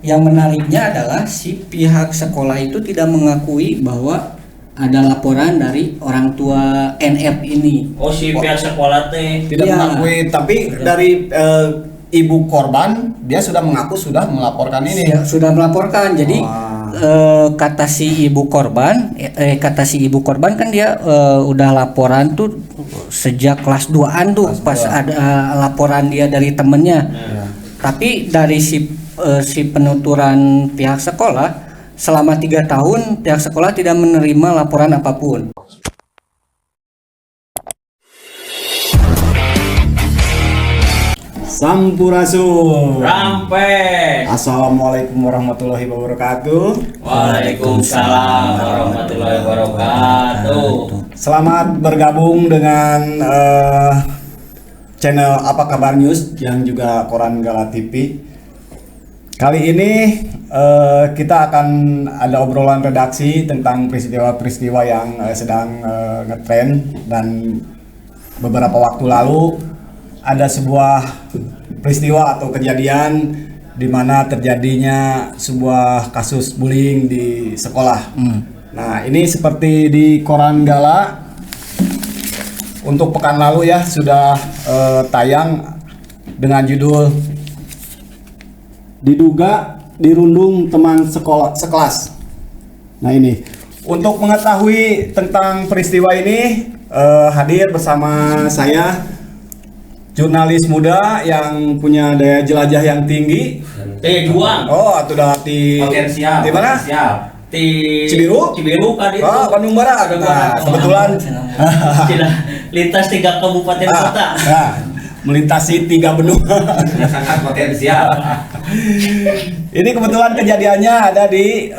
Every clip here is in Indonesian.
Yang menariknya adalah si pihak sekolah itu tidak mengakui bahwa ada laporan dari orang tua NF ini. Oh, si pihak sekolah teh Tidak Iya. mengakui, tapi dari ibu korban dia sudah mengaku sudah melaporkan ini. Sudah melaporkan. Jadi Wah. kata si ibu korban kan dia udah laporan tuh sejak kelas 2-an tuh Kelas pas 2. ada laporan dia dari temennya. Ya. Tapi dari si penuturan pihak sekolah selama 3 tahun pihak sekolah tidak menerima laporan apapun. Sampurasun. Rampes. Assalamualaikum warahmatullahi wabarakatuh. Waalaikumsalam warahmatullahi wabarakatuh. Selamat bergabung dengan channel Apa Kabar News yang juga Koran Gala TV. Kali ini kita akan ada obrolan redaksi tentang peristiwa-peristiwa yang sedang ngetren, dan beberapa waktu lalu ada sebuah peristiwa atau kejadian di mana terjadinya sebuah kasus bullying di sekolah. Nah, ini seperti di Koran Gala untuk pekan lalu ya sudah tayang dengan judul diduga dirundung teman sekolah sekelas. Nah, ini untuk mengetahui tentang peristiwa ini hadir bersama saya jurnalis muda yang punya daya jelajah yang tinggi. Juang. Oh, atau udah di Potensial. di mana? Potensial. Di Cibiru? Cibiru kan itu. Oh, Bandung Barat. Nah, kebetulan Tidak lintas 3 kabupaten kota. nah, melintasi 3 benua. Sangat potensial. Ini kebetulan kejadiannya ada di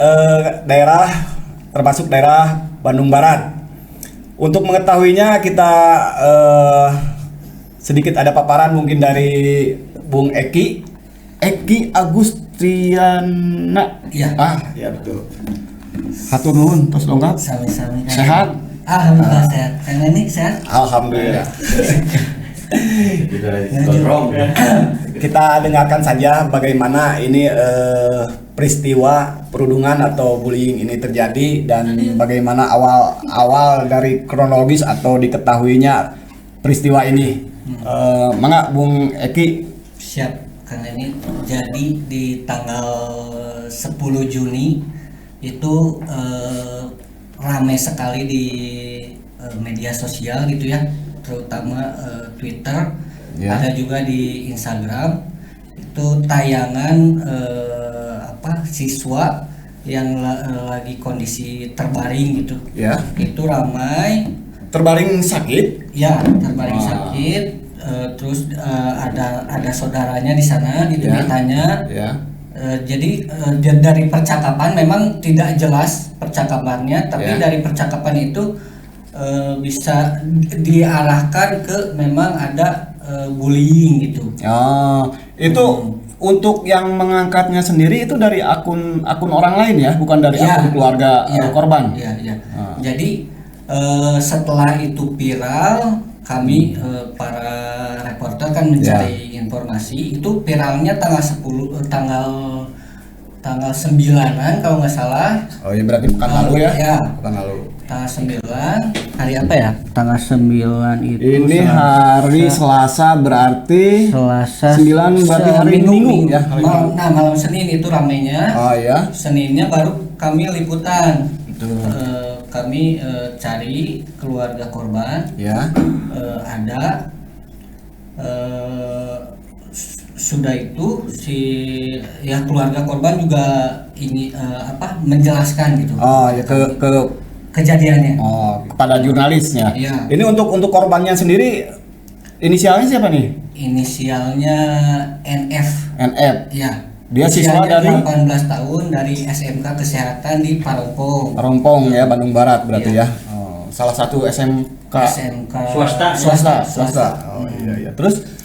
daerah, termasuk daerah Bandung Barat. Untuk mengetahuinya kita sedikit ada paparan mungkin dari Bung Eki Agustriana. Iya. Ya betul. Hatur nuhun, tos dongkap. Sami-sami. Sehat? Alhamdulillah sehat. Kang Neni sehat? Alhamdulillah. Kita dengarkan saja bagaimana ini peristiwa perundungan atau bullying ini terjadi dan bagaimana awal dari kronologis atau diketahuinya peristiwa ini. Mangga Bung Eki. Siap, Kang Neni. Jadi di tanggal 10 Juni itu ramai sekali di media sosial gitu ya, terutama Twitter, Ya. ada juga di Instagram. Itu tayangan siswa yang lagi kondisi terbaring gitu. Ya. Itu ramai. Terbaring sakit. Ya, terbaring sakit. Terus ada saudaranya di sana gitu, Ya. ditanya. Ya. Jadi dari percakapan memang tidak jelas percakapannya, tapi Ya. dari percakapan itu bisa diarahkan ke memang ada bullying gitu. Itu untuk yang mengangkatnya sendiri itu dari akun orang lain ya, bukan dari Ya. akun keluarga korban. Iya, iya. Jadi setelah itu viral, kami para reporter kan mencari informasi. Itu viralnya tanggal 9-an kalau nggak salah. Oh ya, berarti pekan lalu ya? Ya. Pekan lalu. Tanggal 9 hari apa ya? Tanggal 9 itu Ini hari Selasa, berarti Selasa 9 berarti hari Minggu ya? Hari Minggu. Nah, malam Senin itu ramainya. Oh ya. Seninnya baru kami liputan. Betul. Kami cari keluarga korban. Ya. Ada sudah itu keluarga korban juga ini menjelaskan gitu. Oh ya, ke kejadiannya. Oh, kepada jurnalisnya. Iya. Ini untuk korbannya sendiri inisialnya siapa nih? Inisialnya NF. NF. Ya. Dia siswa Usianya dari 18 tahun dari SMK Kesehatan di Parompong. Parompong ya, Bandung Barat berarti Iya. ya. Oh, salah satu SMK Swasta. Oh iya iya. Terus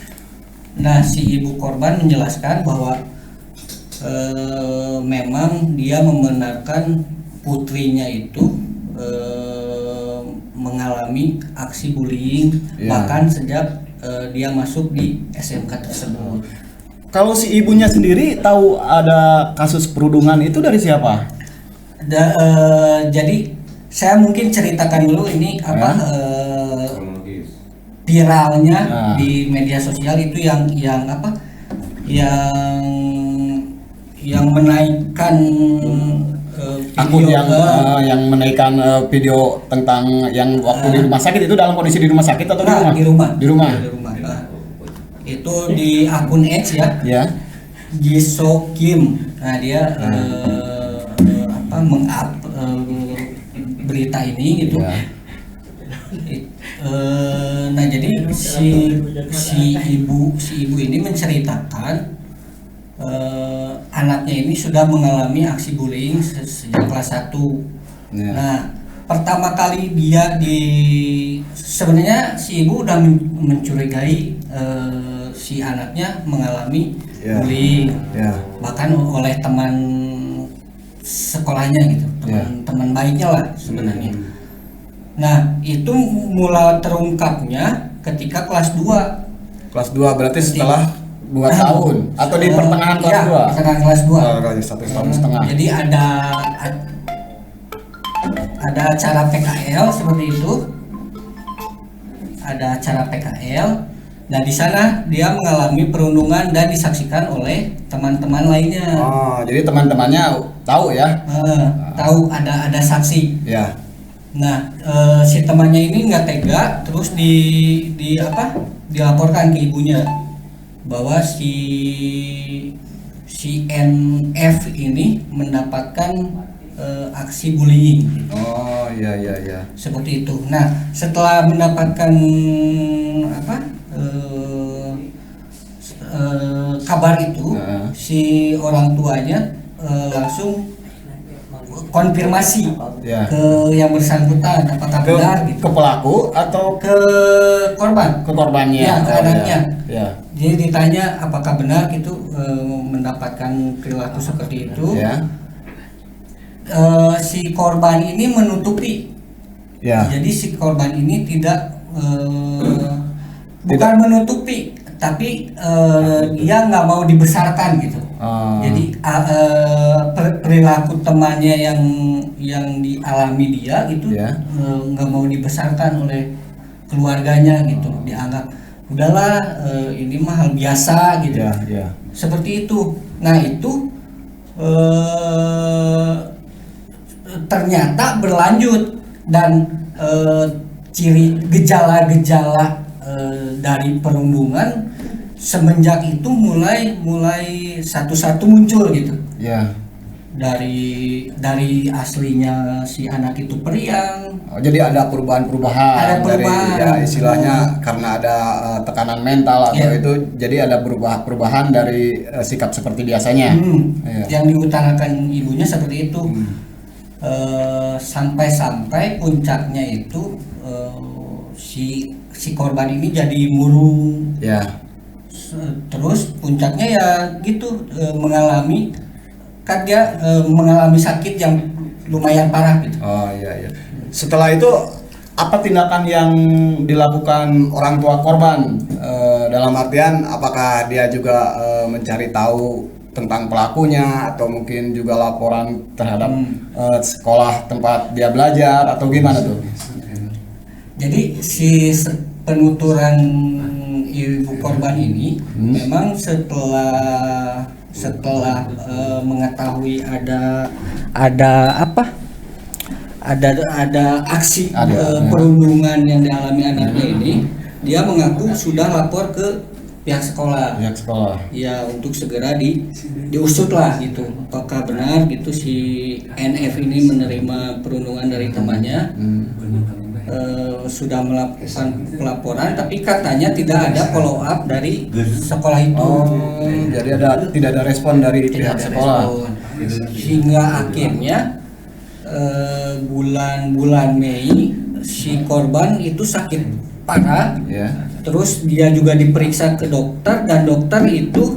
Nah, si ibu korban menjelaskan bahwa memang dia membenarkan putrinya itu mengalami aksi bullying, Ya. bahkan sejak dia masuk di SMK tersebut. Kalau si ibunya sendiri tahu ada kasus perundungan itu dari siapa? Jadi saya mungkin ceritakan dulu ini apa viralnya di media sosial itu yang apa yang menaikkan Akun video, yang menaikkan video tentang yang waktu di rumah sakit itu dalam kondisi di rumah sakit atau di rumah? di rumah. Di rumah. Di rumah. Itu di akun X ya. Ya. Jisoo Kim. Nah, dia apa meng-up berita ini gitu. Ya. Nah, jadi si ibu ini menceritakan anaknya ini sudah mengalami aksi bullying sejak kelas 1. Ya. Nah, pertama kali dia sebenarnya si ibu udah mencurigai si anaknya mengalami Ya. bullying, Ya. bahkan oleh teman sekolahnya gitu, teman baiknya lah sebenarnya. Nah, itu mulai terungkapnya ketika kelas 2. Kelas 2 berarti setelah 2 tahun atau di pertengahan kelas 2? Pertengahan kelas 2. Satu tahun setengah. Jadi ada acara PKL seperti itu. Ada acara PKL. Nah, di sana dia mengalami perundungan dan disaksikan oleh teman-teman lainnya. Oh, jadi teman-temannya tahu ya? Tahu ada saksi. Ya. Nah, si temannya ini nggak tega, terus dilaporkan ke ibunya bahwa si NF ini mendapatkan aksi bullying. Oh, iya. Seperti itu. Nah, setelah mendapatkan kabar itu, si orang tuanya langsung konfirmasi ke yang bersangkutan apakah benar gitu. Ke pelaku atau ke korban? Ke korbannya. Ya, ke anaknya. Ya. Jadi ditanya apakah benar itu mendapatkan perilaku seperti itu. Ya. Si korban ini menutupi. Ya. Jadi si korban ini bukan menutupi, tapi dia nggak mau dibesarkan gitu. Jadi perilaku temannya yang dialami dia itu nggak mau dibesarkan oleh keluarganya gitu. Dianggap udahlah ini mah hal biasa gitu. Seperti itu. Nah, itu ternyata berlanjut dan gejala-gejala dari perundungan semenjak itu mulai satu-satu muncul gitu. Ya. Dari aslinya si anak itu periang. Oh, jadi ada perubahan-perubahan. Ada perubahan. Dari, ya istilahnya karena ada tekanan mental atau itu jadi ada perubahan dari sikap seperti biasanya. Yang diutarakan ibunya seperti itu. Sampai puncaknya itu si korban ini jadi murung. Ya. Terus puncaknya ya gitu mengalami sakit yang lumayan parah gitu. Oh iya. Setelah itu apa tindakan yang dilakukan orang tua korban? Dalam artian apakah dia juga mencari tahu tentang pelakunya atau mungkin juga laporan terhadap sekolah tempat dia belajar atau gimana tuh? Jadi si penuturan ibu korban ini memang setelah mengetahui ada aksi perundungan yang dialami anaknya ini, dia mengaku sudah lapor ke pihak sekolah. Ya, untuk segera diusut lah gitu. Apakah benar gitu si NF ini menerima perundungan dari temannya? Sudah melakukan pelaporan, tapi katanya tidak ada follow up dari sekolah itu. Jadi tidak ada respon dari pihak sekolah. Sehingga akhirnya bulan Mei si korban itu sakit parah. Terus dia juga diperiksa ke dokter dan dokter itu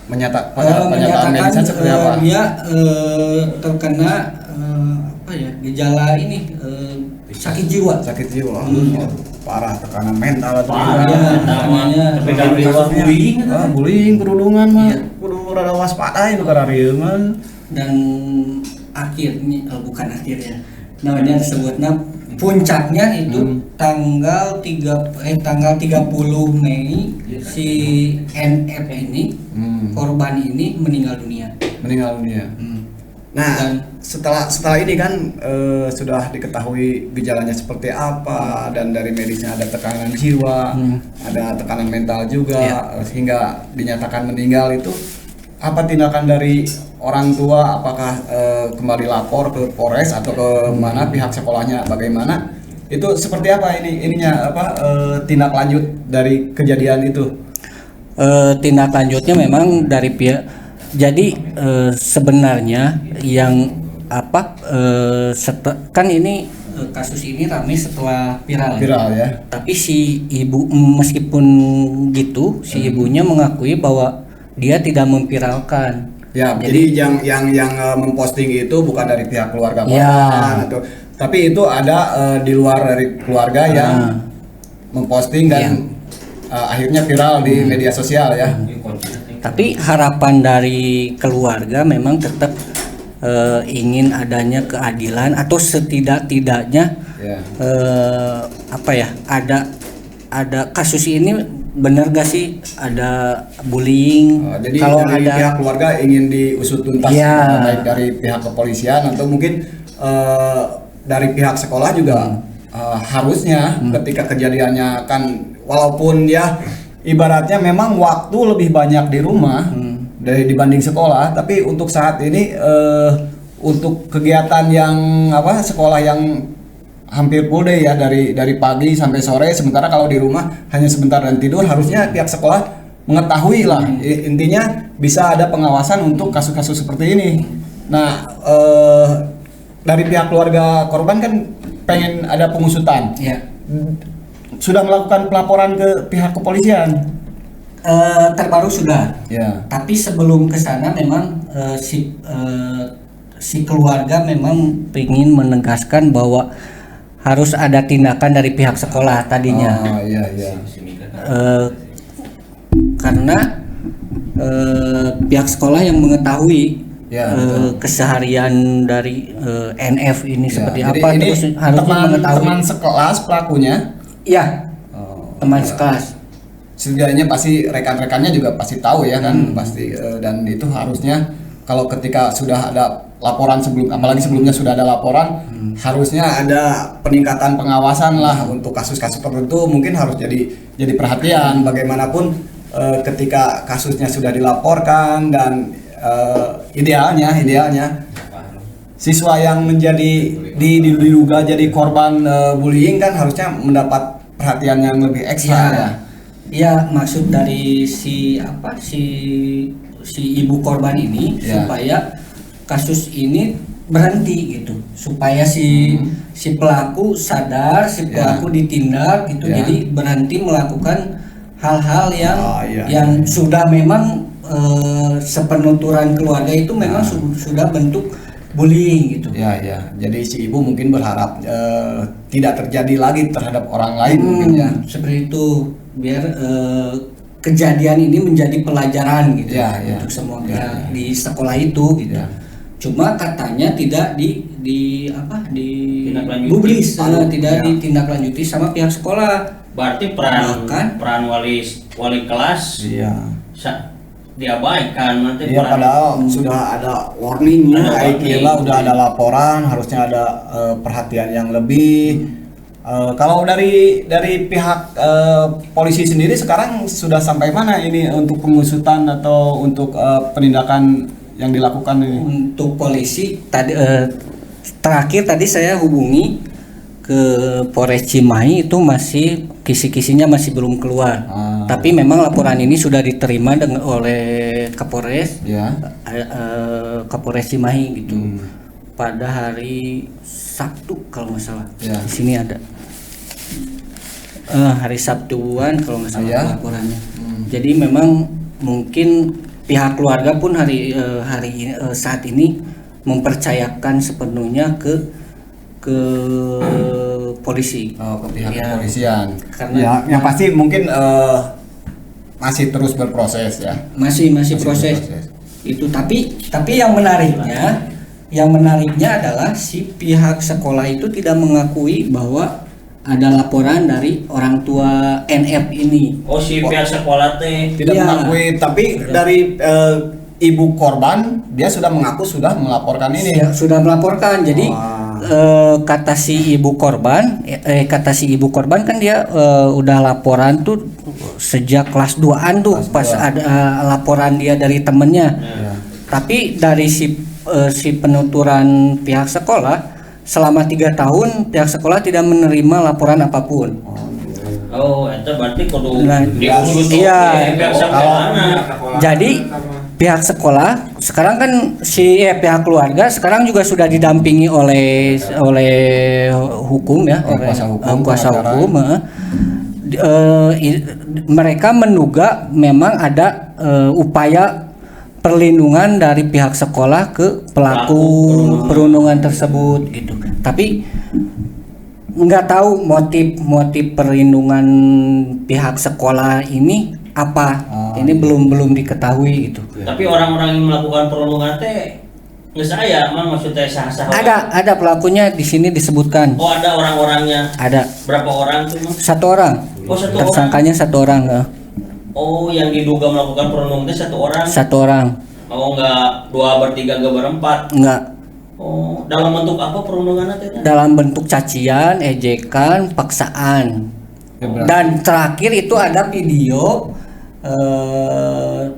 menyatakan seperti apa? Dia terkena gejala ini sakit jiwa. parah tekanan mental atau Parah, namanya tapi kalau di luar bullying itu kan. bullying perundungan mah Iya. kudu rada waspada itu karena ieu mah. Dan akhirnya bukan akhirnya namanya disebutnya puncaknya itu tanggal 30 Mei si NF ini korban ini meninggal dunia. Nah, Dan setelah ini kan sudah diketahui gejalanya seperti apa dan dari medisnya ada tekanan jiwa, ada tekanan mental juga sehingga dinyatakan meninggal itu apa tindakan dari orang tua? Apakah kembali lapor ke Polres atau ke mana pihak sekolahnya bagaimana? Itu seperti apa tindak lanjut dari kejadian itu? Tindak lanjutnya memang dari pihak. Jadi sebenarnya yang kan ini kasus ini ramai setelah viral ya. Tapi si ibu meskipun gitu si ibunya mengakui bahwa dia tidak memviralkan. Ya, jadi yang memposting itu bukan dari pihak keluarga Ya. atau tapi itu ada di luar dari keluarga yang memposting dan akhirnya viral di media sosial ya. Tapi harapan dari keluarga memang tetap ingin adanya keadilan atau setidak-tidaknya ada kasus ini benar gak sih ada bullying? Jadi kalau dari ada pihak keluarga ingin diusut tuntas baik dari pihak kepolisian atau mungkin dari pihak sekolah juga harusnya ketika kejadiannya kan walaupun ya ibaratnya memang waktu lebih banyak di rumah dibanding sekolah, tapi untuk saat ini untuk kegiatan yang sekolah yang hampir full day ya dari pagi sampai sore, sementara kalau di rumah hanya sebentar dan tidur, harusnya pihak sekolah mengetahui lah intinya bisa ada pengawasan untuk kasus-kasus seperti ini. Nah dari pihak keluarga korban kan pengen ada pengusutan. ya. Sudah melakukan pelaporan ke pihak kepolisian? Terbaru sudah. Ya. Tapi sebelum ke sana memang si keluarga memang ingin menegaskan bahwa harus ada tindakan dari pihak sekolah tadinya. Iya. Karena pihak sekolah yang mengetahui keseharian dari NF ini seperti Jadi apa, ini terus harusnya mengetahui. teman sekelas pelakunya? Ya, teman sekelas. Setidaknya pasti rekan-rekannya juga pasti tahu ya kan, pasti dan itu harusnya kalau ketika sudah ada laporan apalagi sebelumnya sudah ada laporan, harusnya ada peningkatan pengawasan lah untuk kasus-kasus tertentu, mungkin harus jadi perhatian bagaimanapun ketika kasusnya sudah dilaporkan dan idealnya siswa yang diduga jadi korban bullying kan harusnya mendapat perhatian yang lebih ekstra ya maksud dari si ibu korban ini supaya kasus ini berhenti gitu, supaya si pelaku sadar, si pelaku ditindak gitu, jadi berhenti melakukan hal-hal yang sudah memang sepenuturan keluarga itu memang sudah bentuk bullying gitu. Ya. Jadi si ibu mungkin berharap tidak terjadi lagi terhadap orang lain mungkin ya. Seperti itu, biar kejadian ini menjadi pelajaran gitu untuk semua pihak di sekolah itu gitu. Cuma katanya tidak digubris, tidak ditindaklanjuti sama pihak sekolah. Berarti peran wali kelas diabaikan nanti. Iya, padahal sudah ada warningnya, udah ada laporan, harusnya ada perhatian yang lebih. Kalau dari pihak polisi sendiri sekarang sudah sampai mana ini untuk pengusutan atau untuk penindakan yang dilakukan ini? Untuk polisi terakhir tadi saya hubungi ke Polres Cimahi, itu masih kisi-kisinya masih belum keluar. Tapi memang laporan ini sudah diterima oleh Kapolres, Kapolres Cimahi gitu. Pada hari Sabtu kalau nggak salah. Di sini ada hari Sabtuan kalau nggak salah laporannya. Jadi memang mungkin pihak keluarga pun saat ini mempercayakan sepenuhnya ke ke polisi. Ke pihak Ya, kepolisian. karena- Ya, yang pasti mungkin masih terus berproses ya. masih proses. Itu tapi yang menariknya adalah si pihak sekolah itu tidak mengakui bahwa ada laporan dari orang tua NF ini. Oh, si pihak sekolah teh. Tidak Iya. mengakui, tapi dari ibu korban dia sudah mengaku sudah melaporkan ini. Sudah melaporkan. Jadi Wah. kata si ibu korban kan dia udah laporan tuh sejak kelas 2-an tuh Kelas pas 2. ada laporan dia dari temennya. Ya. Tapi dari si penuturan pihak sekolah selama 3 tahun pihak sekolah tidak menerima laporan apapun. Oh, itu berarti kudu Nah, diusut iya. pihak sekolah. Jadi pihak sekolah sekarang kan pihak keluarga sekarang juga sudah didampingi oleh hukum ya, oleh kuasa pengacara. hukum. Mereka menduga memang ada upaya perlindungan dari pihak sekolah ke pelaku perundungan tersebut gitu. Tapi nggak tahu motif perlindungan pihak sekolah ini apa. Ini belum diketahui gitu. Tapi orang-orang yang melakukan perundungan teh nggak saya, maksudnya sah-sah. Ada pelakunya di sini disebutkan. Oh, ada orang-orangnya. Ada Berapa orang tuh, Mas? 1 orang. Oh, 1 orang. Tersangkanya 1 orang. Oh, yang diduga melakukan perundungan teh 1 orang. 1 orang. Oh, enggak 2 bertiga, enggak berempat. Enggak. Oh, dalam bentuk apa perundungannya teh? Dalam bentuk cacian, ejekan, paksaan. Ya, berarti- Dan terakhir itu ada video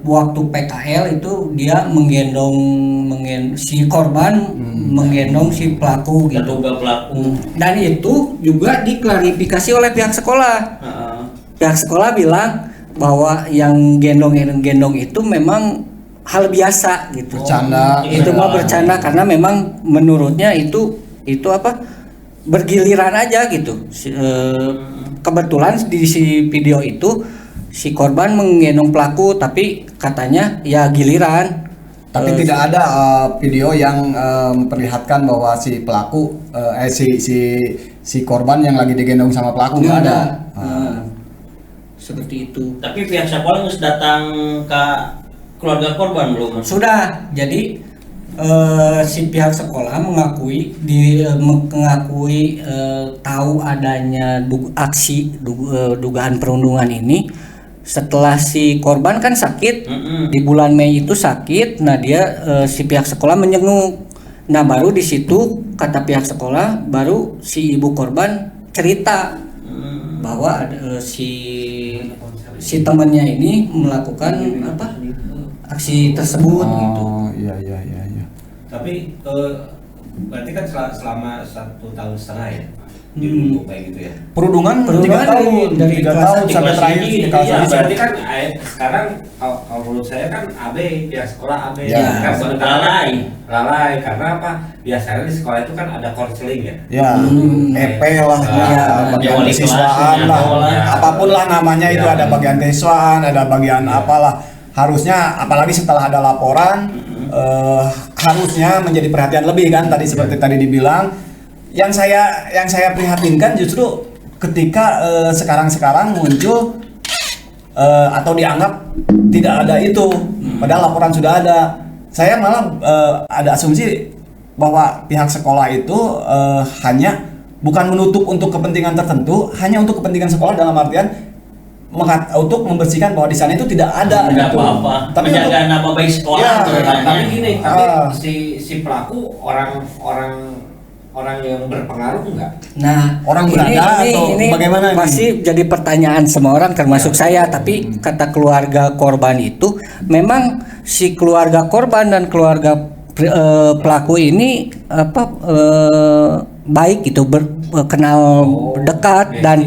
waktu PKL itu dia menggendong si korban menggendong si pelaku gitu. Terduga pelaku. Dan itu juga diklarifikasi oleh pihak sekolah. Heeh. Pihak sekolah bilang bahwa yang gendong itu memang hal biasa gitu. Bercanda. Itu mah bercanda karena memang menurutnya itu apa bergiliran aja gitu. Kebetulan di si video itu si korban menggendong pelaku tapi katanya ya giliran. Tapi tidak ada video yang memperlihatkan bahwa si pelaku si korban yang lagi digendong sama pelaku nggak ada. Seperti itu. Tapi pihak sekolah harus datang ke keluarga korban belum? Mas? Sudah. Jadi si pihak sekolah mengakui tahu adanya dugaan perundungan ini setelah si korban kan sakit. Di bulan Mei itu sakit. Nah dia si pihak sekolah menjenguk. Nah baru di situ kata pihak sekolah baru si ibu korban cerita bahwa si temannya ini melakukan aksi tersebut gitu. Iya. Tapi berarti kan selama 1,5 tahun ya dulu kayak gitu ya. Perundungan 3 tahun, dari 3 kelas tahun satu, sampai kelas terakhir tinggi, di kelas iya, satu. Berarti kan sekarang kalau menurut saya kan AB pihak sekolah AB Ya. kan sementara Lalai. karena apa? Biasanya di sekolah itu kan ada konseling ya. Ya, EP lah, Ya, bagian wali kesiswaan kelasnya, lah, ya. apapun lah namanya itu Ya. ada bagian kesiswaan, ada bagian apalah. Harusnya, apalagi setelah ada laporan, harusnya menjadi perhatian lebih kan. Tadi seperti tadi dibilang, yang saya prihatinkan justru ketika sekarang muncul atau dianggap tidak ada itu, padahal laporan sudah ada. Saya malah ada asumsi bahwa pihak sekolah itu hanya bukan menutup untuk kepentingan tertentu, hanya untuk kepentingan sekolah dalam artian untuk membersihkan bahwa di sana itu tidak ada Tidak gitu. apa-apa. Tapi Menjaga nama baik sekolah. Ya, sebenarnya. Tapi gini, tapi Ah. si pelaku orang yang berpengaruh enggak? Nah, Orang berada atau bagaimana ini? Masih jadi pertanyaan semua orang termasuk saya, tapi kata keluarga korban itu memang si keluarga korban dan keluarga pelaku ini baik gitu kenal dekat dan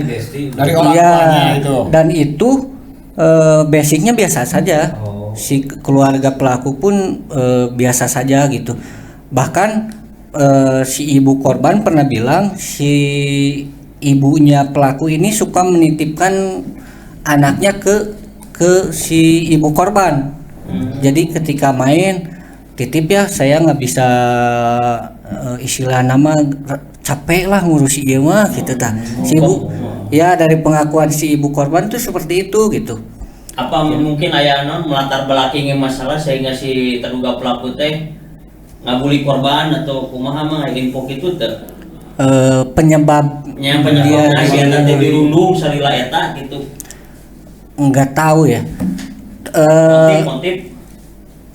dari orang ya, tuanya itu. dan itu basicnya biasa saja. Si keluarga pelaku pun biasa saja gitu. Bahkan si ibu korban pernah bilang si ibunya pelaku ini suka menitipkan anaknya ke si ibu korban. Jadi ketika main titip ya, saya nggak bisa istilah nama capek lah ngurusi dia mah gitu ta. Si ibu ya dari pengakuan si ibu korban tuh seperti itu gitu. Apa mungkin aya non melatar belakangi masalah sehingga si terduga pelaku teh ngabuli korban atau kumaha mah info kitu teh Penyebabnya dia nanti dirundung salila eta gitu. Enggak tahu ya. Motif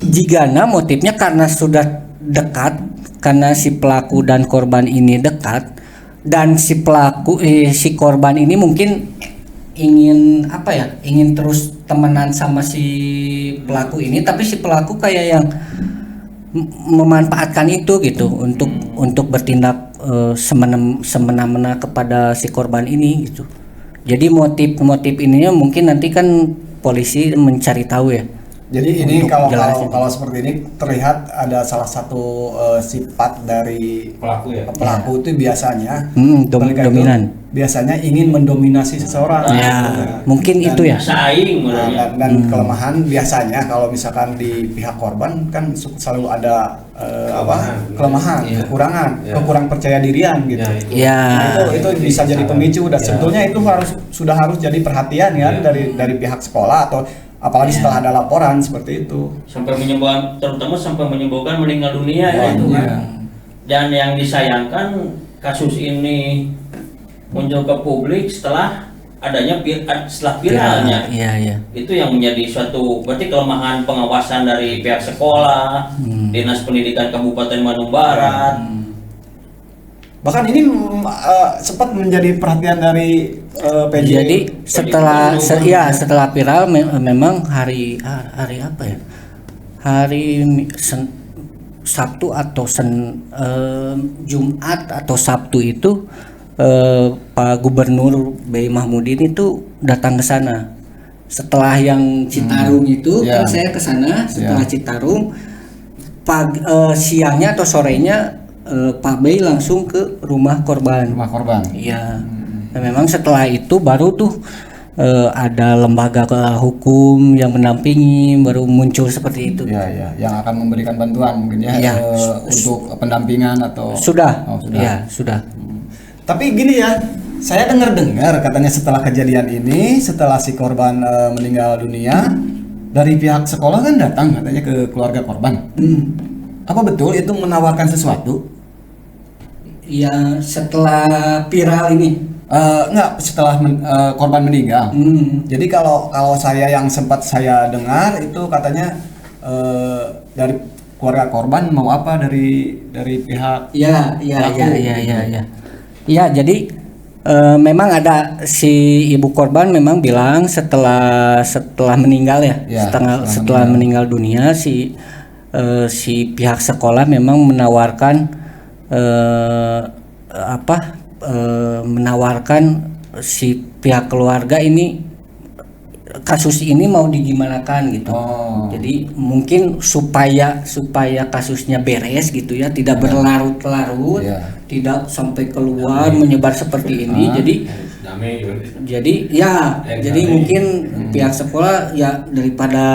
Jigana motifnya karena sudah dekat, karena si pelaku dan korban ini dekat, dan si korban ini mungkin ingin ingin terus temenan sama si pelaku ini, tapi si pelaku kayak yang memanfaatkan itu gitu untuk bertindak semena-mena kepada si korban ini gitu. Jadi motif ininya mungkin nanti kan polisi mencari tahu ya. Jadi ini Untuk kalau seperti ini terlihat ada salah satu sifat dari pelaku itu biasanya dominan. Biasanya ingin mendominasi seseorang. Mungkin itu ya. saing Dan kelemahan biasanya kalau misalkan di pihak korban kan selalu ada kelemahan, kekurangan percaya dirian gitu. Nah, itu bisa jadi pemicu dan sebetulnya itu harus jadi perhatian ya dari pihak sekolah atau apalagi setelah ada laporan seperti itu terutama sampai menyebabkan meninggal dunia ya itu kan. Dan yang disayangkan kasus ini muncul ke publik setelah viralnya. Itu yang menjadi suatu berarti kelemahan pengawasan dari pihak sekolah, Dinas Pendidikan Kabupaten Bandung Barat. Bahkan ini sempat menjadi perhatian dari PJ. Jadi setelah viral memang hari apa ya? Sabtu atau Jumat atau Sabtu itu Pak Gubernur B. Mahmudin itu datang ke sana. Setelah yang Citarum itu kan saya ke sana setelah Citarum siangnya atau sorenya Pak Bey langsung ke rumah korban. Iya. Nah, memang setelah itu baru tuh ada lembaga hukum yang mendampingi, baru muncul seperti itu. Yang akan memberikan bantuan mungkin untuk pendampingan atau sudah. Sudah. Tapi gini ya, saya dengar katanya setelah kejadian ini, setelah si korban meninggal dunia, dari pihak sekolah kan datang katanya ke keluarga korban. Apa betul itu menawarkan sesuatu? Ya setelah viral ini enggak, setelah korban meninggal. Jadi kalau saya yang sempat saya dengar itu katanya dari keluarga korban mau apa dari pihak Ya jadi memang ada si ibu korban memang bilang setelah meninggal setelah meninggal dunia si pihak sekolah memang menawarkan menawarkan si pihak keluarga ini kasus ini mau digimanakan gitu. Jadi mungkin supaya kasusnya beres gitu ya, tidak berlarut-larut, tidak sampai keluar menyebar seperti ini. Jadi mungkin pihak sekolah ya daripada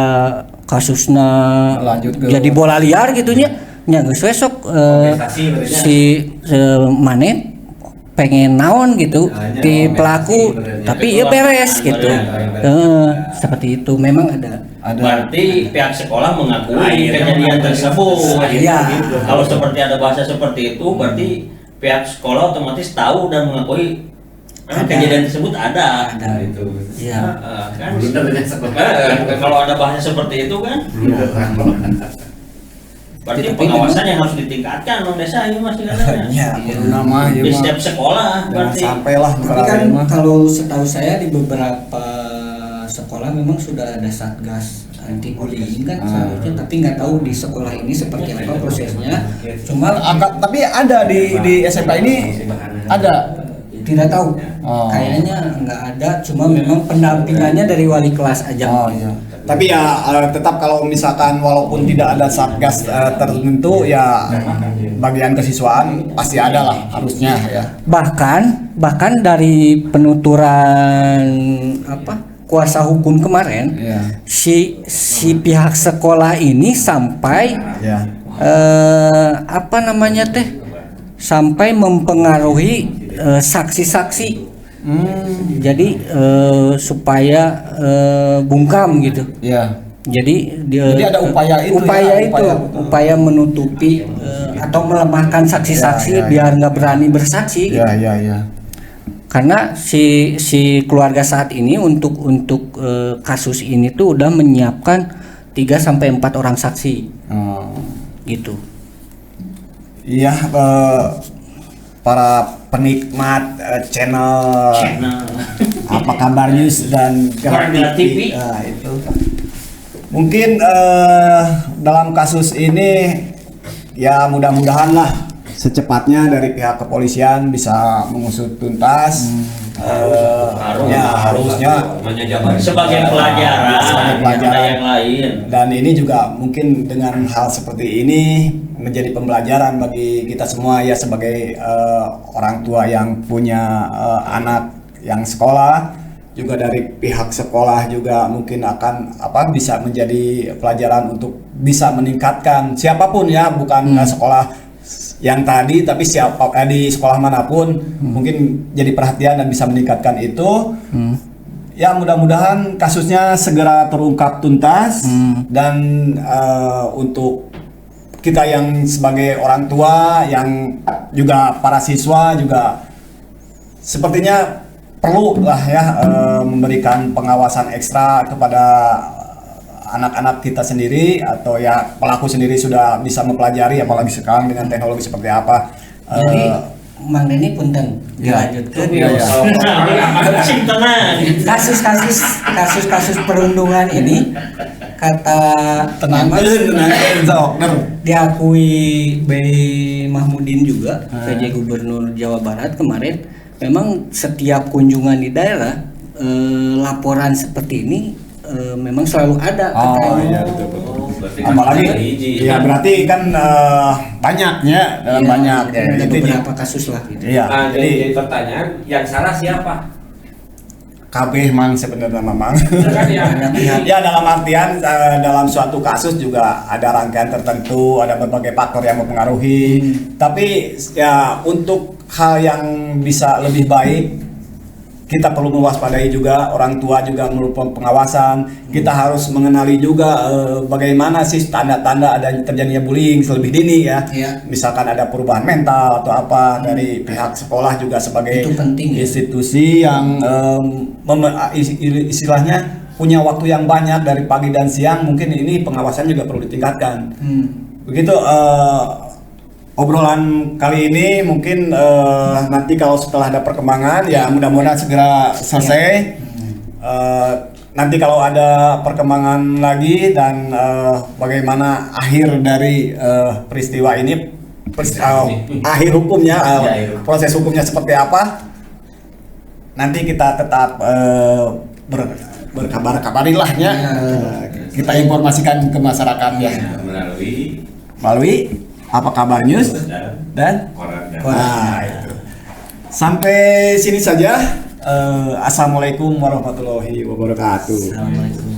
kasusnya jadi bola liar gitunya. Nya geus besok si Mane pengen naon gitu di pelaku tapi ya beres gitu. Seperti itu memang ada. Berarti pihak sekolah mengakui kejadian tersebut. Kalau seperti ada bahasa seperti itu berarti pihak sekolah otomatis tahu dan mengakui kejadian tersebut ada. Itu. Kan kalau ada bahasa seperti itu kan. Berarti pengawasan yang harus ditingkatkan Bang Desa ini Mas di setiap sekolah berarti. Sampailah. Tapi kan kalau setahu saya di beberapa sekolah memang sudah ada satgas anti bullying kan seharusnya, tapi nggak tahu di sekolah ini seperti apa prosesnya. Cuma tapi ada di SMP ini ada. Tidak tahu. Kayaknya nggak ada, cuma memang pendampingannya dari wali kelas aja. Tapi ya tetap kalau misalkan walaupun tidak ada satgas tertentu ya bagian kesiswaan pasti ada lah harusnya ya. Bahkan dari penuturan kuasa hukum kemarin si pihak sekolah ini sampai sampai mempengaruhi saksi-saksi. Jadi supaya bungkam gitu. Ya. Jadi ada upaya itu upaya menutupi atau melemahkan saksi-saksi biar nggak berani bersaksi. Gitu. Ya. Karena si keluarga saat ini untuk kasus ini tuh udah menyiapkan 3-4 orang saksi. Gitu. Iya, para penikmat channel Apa Kabar News dan Warga TV. Itu mungkin dalam kasus ini ya mudah-mudahan lah secepatnya dari pihak kepolisian bisa mengusut tuntas. Harusnya sebagai pelajaran yang lain. Dan ini juga mungkin dengan hal seperti ini menjadi pembelajaran bagi kita semua ya sebagai orang tua yang punya anak yang sekolah, juga dari pihak sekolah juga mungkin akan bisa menjadi pelajaran untuk bisa meningkatkan siapapun ya, bukan sekolah yang tadi tapi siapa di sekolah manapun mungkin jadi perhatian dan bisa meningkatkan itu. Ya mudah-mudahan kasusnya segera terungkap tuntas dan untuk kita yang sebagai orang tua yang juga para siswa juga sepertinya perlu lah ya memberikan pengawasan ekstra kepada anak-anak kita sendiri atau ya pelaku sendiri sudah bisa mempelajari apalagi sekarang dengan teknologi seperti apa. Jadi Mang Denny punten dilanjutkan. Kasus perundungan ini kata diakui B. Mahmudin juga PJ Gubernur Jawa Barat kemarin, memang setiap kunjungan di daerah laporan seperti ini memang selalu ada. Iya betul. Apalagi ya berarti kan banyaknya dalam banyak ada beberapa kasus lah gitu. Iya. Nah, jadi pertanyaan yang salah siapa? KB mang sebenarnya memang. Ya, ya dalam artian dalam suatu kasus juga ada rangkaian tertentu, ada berbagai faktor yang mempengaruhi. Tapi ya untuk hal yang bisa lebih baik kita perlu mewaspadai juga, orang tua juga merupakan pengawasan. Kita harus mengenali juga bagaimana sih tanda-tanda ada terjadinya bullying lebih dini ya. Misalkan ada perubahan mental atau apa dari pihak sekolah juga sebagai institusi yang istilahnya punya waktu yang banyak dari pagi dan siang, mungkin ini pengawasan juga perlu ditingkatkan. Begitu obrolan kali ini mungkin nanti kalau setelah ada perkembangan ya mudah-mudahan segera selesai. Nanti kalau ada perkembangan lagi dan bagaimana akhir dari peristiwa ini, akhir hukumnya, proses hukumnya seperti apa, nanti kita tetap berkabar-kabarin lah ya. Kita informasikan ke masyarakat ya melalui Apa Kabar News dan Koran. Itu. Sampai sini saja. Assalamualaikum warahmatullahi wabarakatuh. Assalamualaikum.